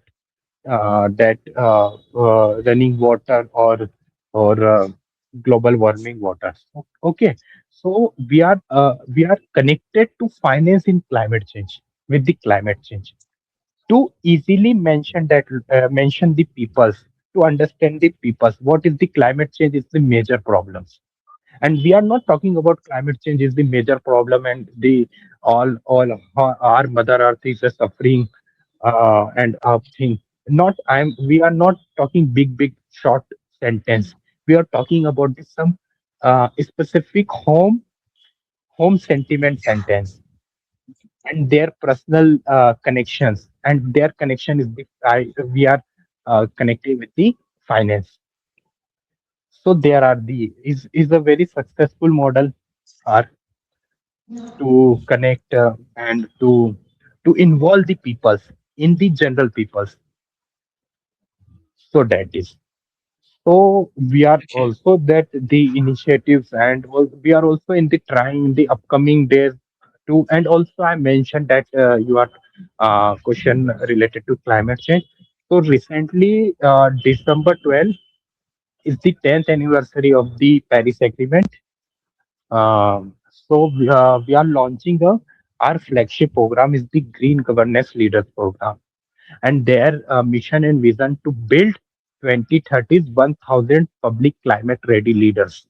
running water or global warming water. Okay, so we are connected to finance in climate change, with the climate change, to easily mention the peoples, to understand the peoples what is the climate change is the major problems. And we are not talking about climate change is the major problem, and the all our mother earth is suffering, and thing. Not I'm We are not talking big short sentence. We are talking about this some specific home sentiment sentence, and their personal connections, and their connection is we are connected with the finance. So there are the is a very successful model are to connect, and to involve the peoples in the general peoples. So that is, so we are Okay. also that the initiatives, and we are also in the trying the upcoming days to. And also I mentioned that your question related to climate change. So recently, December 12th is the 10th anniversary of the Paris Agreement. We are launching our flagship program is the Green Governance Leaders Program, and their mission and vision to build 2030's 1,000 public climate ready leaders.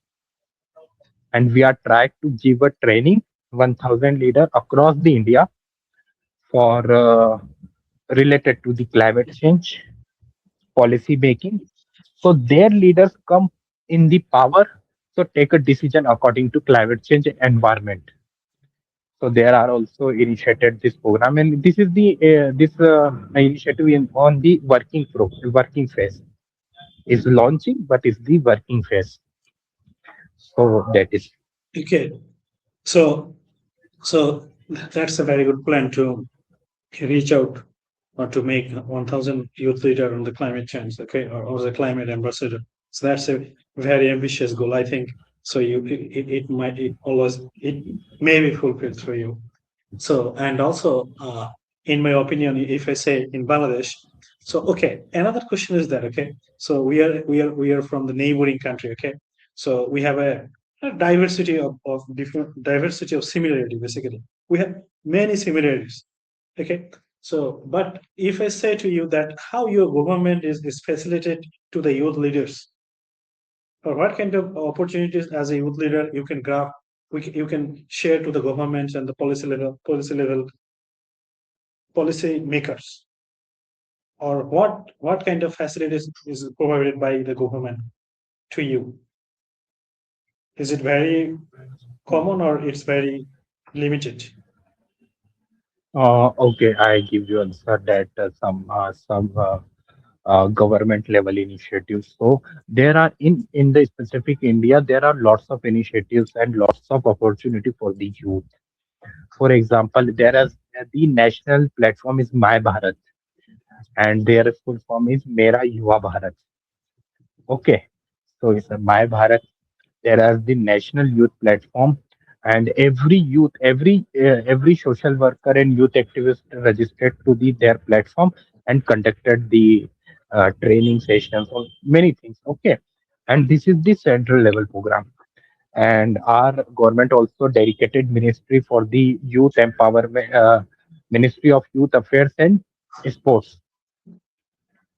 And we are trying to give a training 1,000 leader across the India for related to the climate change policy making. So their leaders come in the power, so take a decision according to climate change and environment. So there are also initiated this program, and this is the this initiative on the working phase, is launching, but is the working phase. So that is. Okay. So so that's a very good plan to reach out or to make 1,000 youth leader on the climate change, okay, or the climate ambassador. So that's a very ambitious goal, I think. So it might it always it may be fulfilled through you. So, and also, in my opinion, if I say in Bangladesh, so okay, another question is that okay, so we are from the neighboring country, okay, so we have a diversity of different diversity of similarity. Basically, we have many similarities, okay. So, but if I say to you that how your government is facilitated to the youth leaders, or what kind of opportunities as a youth leader you can grab, you can share to the governments and the policy level policy makers, or what kind of facilities is provided by the government to you? Is it very common or it's very limited? Okay, I give you answer that some government level initiatives. So there are in the specific India, there are lots of initiatives and lots of opportunity for the youth. For example, there is the national platform is My Bharat, and their full form is Mera Yuva Bharat. Okay, so it's a My Bharat. There is the national youth platform, and every youth, every social worker and youth activist registered to their platform and conducted the training sessions or many things. Okay, and this is the central level program. And our government also dedicated ministry for the youth empowerment, Ministry of Youth Affairs and Sports,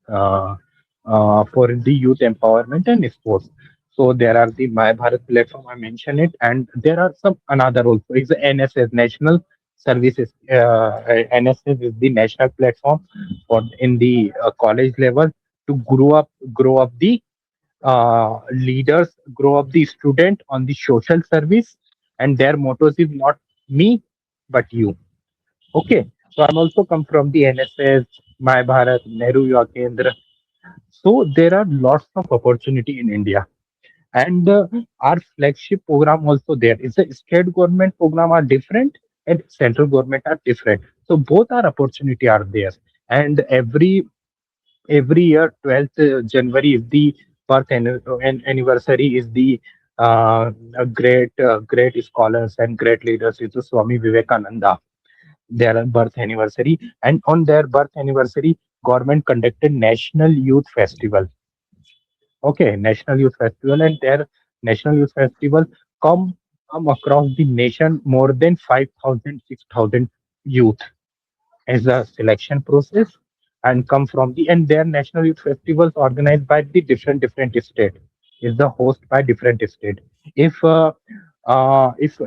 uh, for the youth empowerment and sports. So there are the My Bharat platform, I mentioned it, and there are some another also is the NSS National Services. NSS is the national platform for in the college level to grow up the leaders, grow up the student on the social service, and their mottos is not me but you. Okay, so I'm also come from the NSS, My Bharat, Nehru Yuva Kendra. So there are lots of opportunity in India, and our flagship program also there. Is the state government program are different and central government are different. So both are opportunity are there, and every year 12th January is the anniversary is the great scholars and great leaders is the Swami Vivekananda their birth anniversary, and on their birth anniversary government conducted National Youth Festival. Okay, National Youth Festival, and their National Youth Festival come come across the nation more than 5,000 6,000 youth as a selection process, and come from the and their National Youth Festivals organized by the different state is the host by different state. If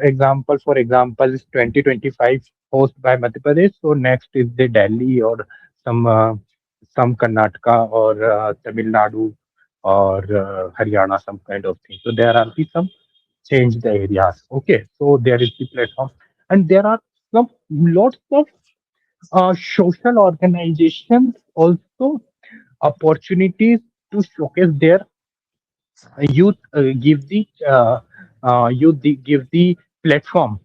example for example is 2025 host by Madhya Pradesh, so next is the Delhi or some uh, some Karnataka or Tamil Nadu or Haryana, some kind of thing. So there are the some change the areas. Okay, so there is the platform, and there are some lots of social organizations also opportunities to showcase their youth, give the platform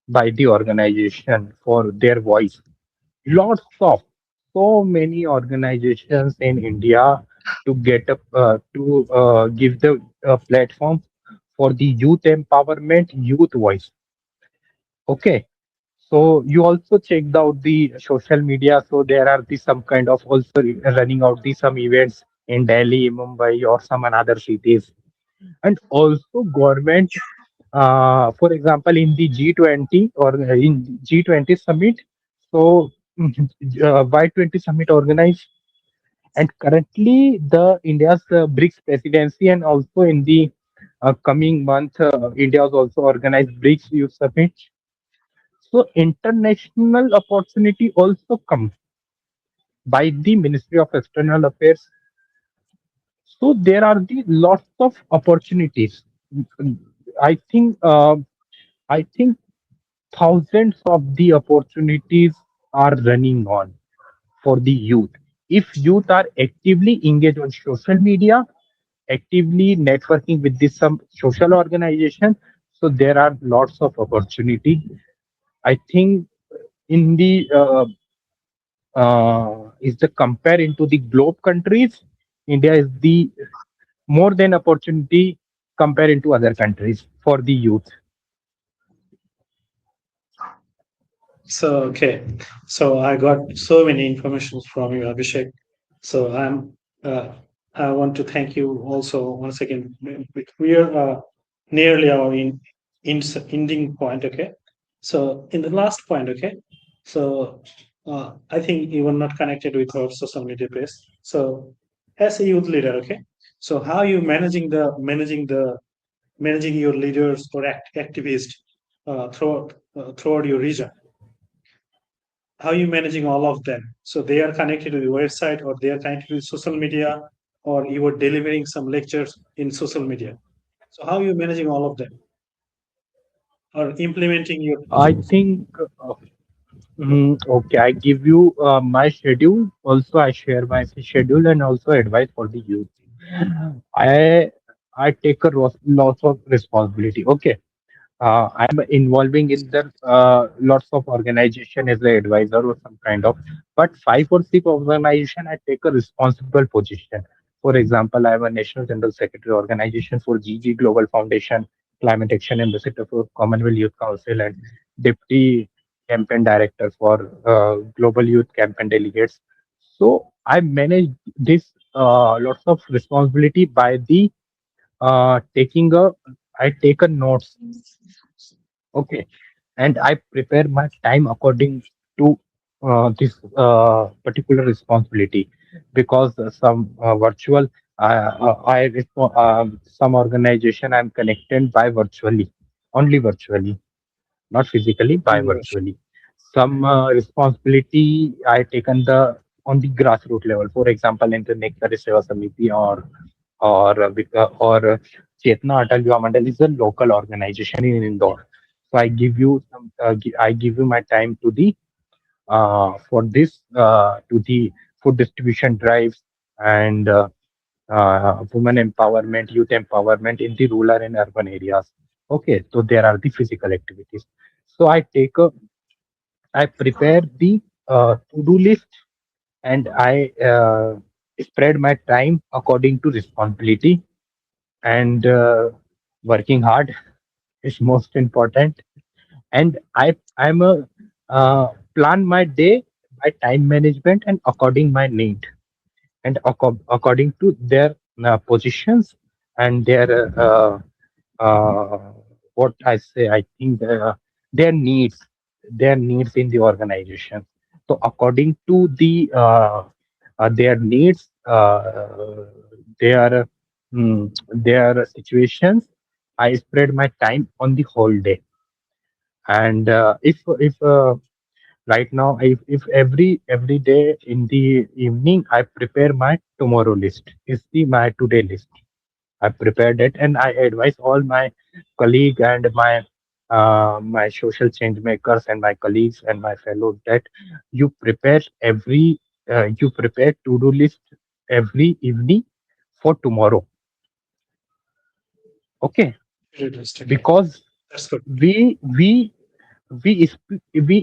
by the organization for their voice. Lots of so many organizations in India to get up to give the platform for the youth empowerment, youth voice. Okay, so you also checked out the social media. So there are the some kind of also running out the some events in Delhi, Mumbai, or some another cities, and also government. For example, in the G20 or in G20 summit, so Y20 summit organized, and currently the India's BRICS presidency, and also in the coming month, India has also organized BRICS Youth Summit. So international opportunity also come by the Ministry of External Affairs. So there are the lots of opportunities. I think I think thousands of the opportunities are running on for the youth. If youth are actively engaged on social media, actively networking with this some social organization, so there are lots of opportunity. I think in the is the compare into the globe countries, India is the more than opportunity compare into other countries for the youth. So okay, so I got so many information from you, Abhishek. So uh, I want to thank you also once again. We are nearly our ending point. Okay, so in the last point, okay, so I think you were not connected with our social media page. So as a youth leader, okay, so how you managing your leaders or activists throughout your region, how you managing all of them, so they are connected to the website or they are connected to social media, or you are delivering some lectures in social media, so how you managing all of them or implementing your I projects. think Okay, I give you my schedule. Also, I share my schedule and also advice for the youth. I I take a lots of responsibility. Okay, I'm involving in the lots of organization as an advisor or some kind of, but five or six organization I take a responsible position. For example, I am a National General Secretary organization for GG Global Foundation, Climate Action Ambassador for Commonwealth Youth Council, and Deputy Campaign Director for Global Youth Campaign Delegates. So I manage this lots of responsibility by the taking a I take a notes. Okay, and I prepare my time according to this particular responsibility, because some virtual some organization I'm connected by virtually, only virtually, not physically, by Yes. virtually. Some responsibility I taken the on the grassroots level. For example, in the Nektari Seva Samiti or Chetna Atal Yuva Mandal is a local organization in Indore. So I give you I give you my time to the for this to the food distribution drives and women empowerment, youth empowerment in the rural and urban areas. Okay, so there are the physical activities. So I prepare the to-do list, and I spread my time according to responsibility, and working hard is most important. And I'm a plan my day by time management and according my need, and according to their positions and uh, what I say, I think their needs, their needs in the organization. So according to their needs, their their situations, I spread my time on the whole day. And if right now, if every day in the evening I prepare my tomorrow list, is the my today list. I prepared it, and I advise all my colleague and my social change makers and my colleagues and my fellows that you prepare you prepare to do list every evening for tomorrow. Okay, Realistically. because That's good. we we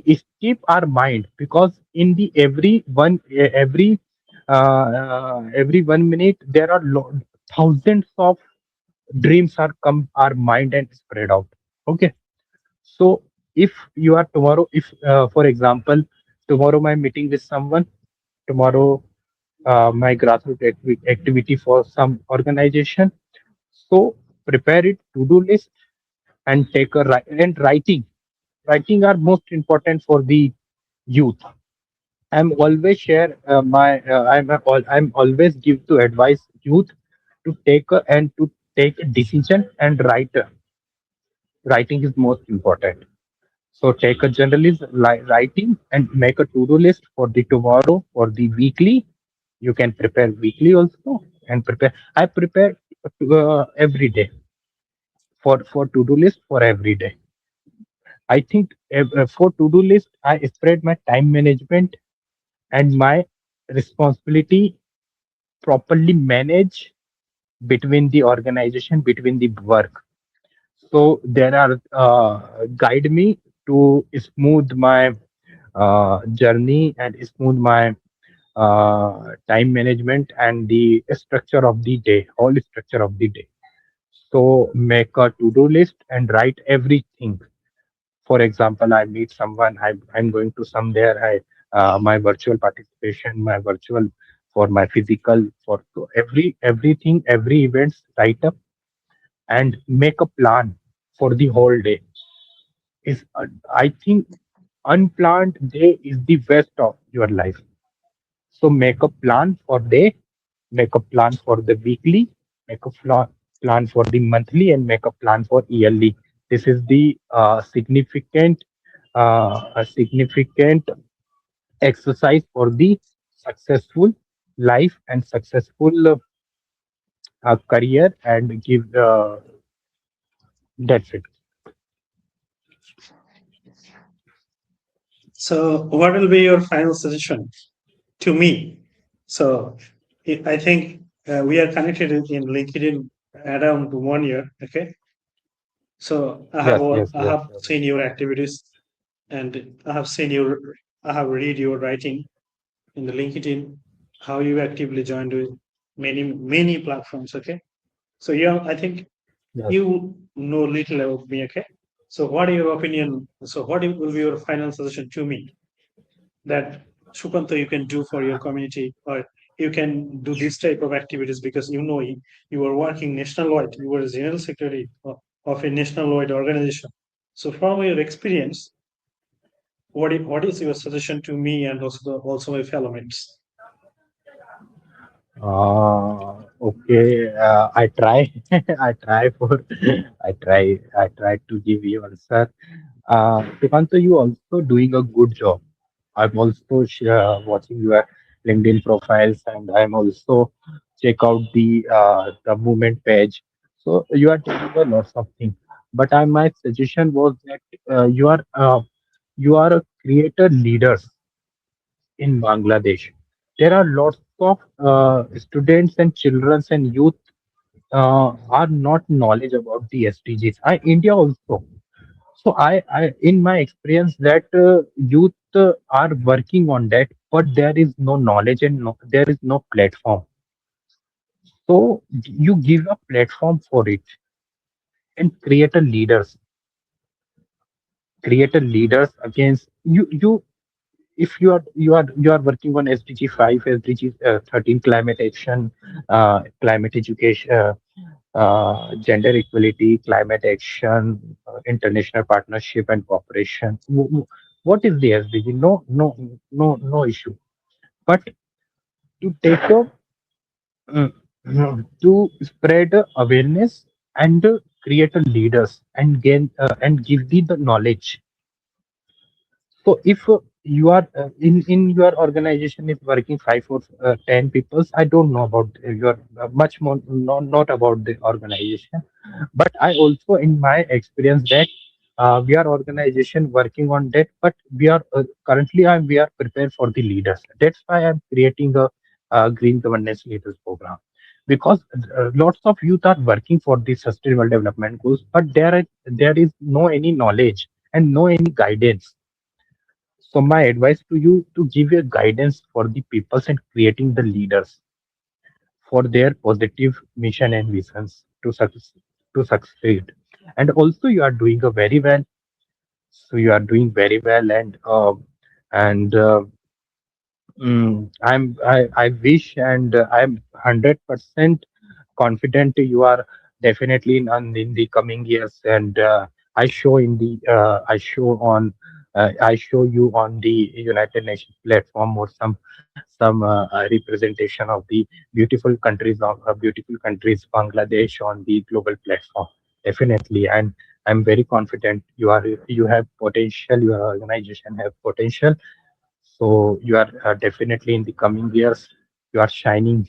escape our mind, because in the every 1 minute there are thousands of dreams are come our mind and spread out. Okay, so if you are tomorrow, if for example tomorrow my meeting with someone, tomorrow my grassroots activity for some organization, so prepare it to do list and take a and writing are most important for the youth. I'm always share I'm always give to advise youth to take to take a decision, and writing is most important. So take a generalist writing and make a to-do list for the tomorrow, for the weekly. You can prepare weekly also, and prepare. I prepare every day for to-do list for every day. I think for to-do list, I spread my time management and my responsibility properly manage between the organization, between the work. So there are guide me to smooth my journey and smooth my time management and the structure of the day, whole structure of the day. So make a to-do list and write everything. For example, I meet someone, I'm going to somewhere, my virtual participation, my virtual for my physical, for so everything, every events, write up and make a plan for the whole day. Is I think unplanned day is the best of your life. So make a plan for day, make a plan for the weekly, make a plan for the monthly, and make a plan for yearly. This is the a significant exercise for the successful life and successful career, and give that's it. So, what will be your final suggestion to me? So, I think we are connected in LinkedIn around 1 year. Okay, so Yes, yes, I yes. have seen your activities, and I have seen your I have read your writing in the LinkedIn, how you actively joined with many platforms. Okay, so yeah, I think Yes. you know little about me. Okay, so what are your opinion? So what will be your final suggestion to me that Shukanta you can do for your community, or you can do this type of activities because you are working nationwide, you are a general secretary of a nationwide organization. So from your experience, what is your suggestion to me and also my fellow mates? Okay, I try, I try for, I try to give you answer. Sukanta, you also doing a good job. I'm also watching your LinkedIn profiles, and I'm also check out the movement page. So you are doing a lots of things. But my suggestion was that you are a creator leaders in Bangladesh. There are lots of students and children and youth are not knowledge about the SDGs. India also. So in my experience, that youth are working on that, but there is no knowledge and there is no platform. So you give a platform for it and create a leaders against you. If you are working on SDG 5, SDG 13, climate action, climate education, gender equality, climate action, international partnership and cooperation. What is the SDG? No issue. But to take a to spread awareness and create a leaders and gain and give the knowledge. So if you are in your organization is working 5 or 10 people, I don't know about your much more not about the organization, but I also in my experience that we are organization working on that, but we are currently we are prepared for the leaders. That's why I'm creating a green governance leaders program because lots of youth are working for the sustainable development goals, but there is no any knowledge and no any guidance. So my advice to you to give a guidance for the peoples and creating the leaders for their positive mission and visions to succeed. And also you are doing a very well. So you are doing very well, and I wish and I'm 100% confident you are definitely in the coming years, and I show on I show you on the United Nations platform or some representation of the beautiful countries Bangladesh on the global platform. Definitely, and I'm very confident you have potential. Your organization have potential, so you are definitely in the coming years, you are shining.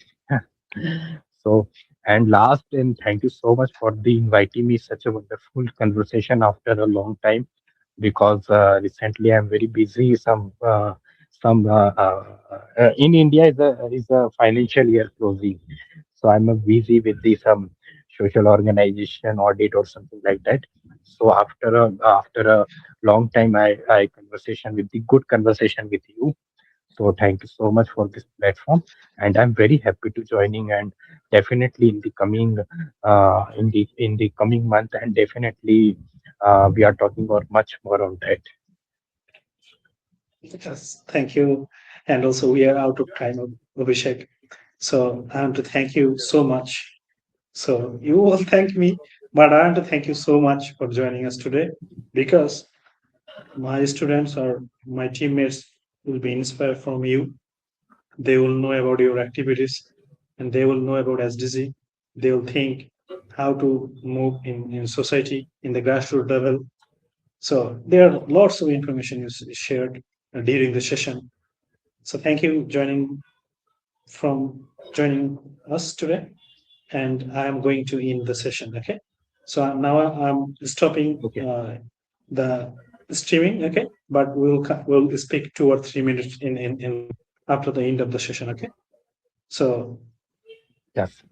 So, and last, and thank you so much for the inviting me such a wonderful conversation after a long time. Because recently I'm very busy. Some in India is a financial year closing, so I'm busy with the some social organization audit or something like that. So after a long time, I conversation with the good conversation with you. So thank you so much for this platform, and I'm very happy to joining, and definitely in the coming month, and definitely we are talking about much more on that. Yes, thank you. And also, we are out of time, Abhishek. So I want to thank you so much. So you will thank me, but I want to thank you so much for joining us today because my students or my teammates will be inspired from you. They will know about your activities and they will know about SDG. They will think how to move in society in the grassroots level. So there are lots of information you shared during the session. So thank you joining us today. And I am going to end the session. Okay. So now I'm stopping Okay. the streaming, okay, but we'll speak 2 or 3 minutes in after the end of the session, okay. So Yes.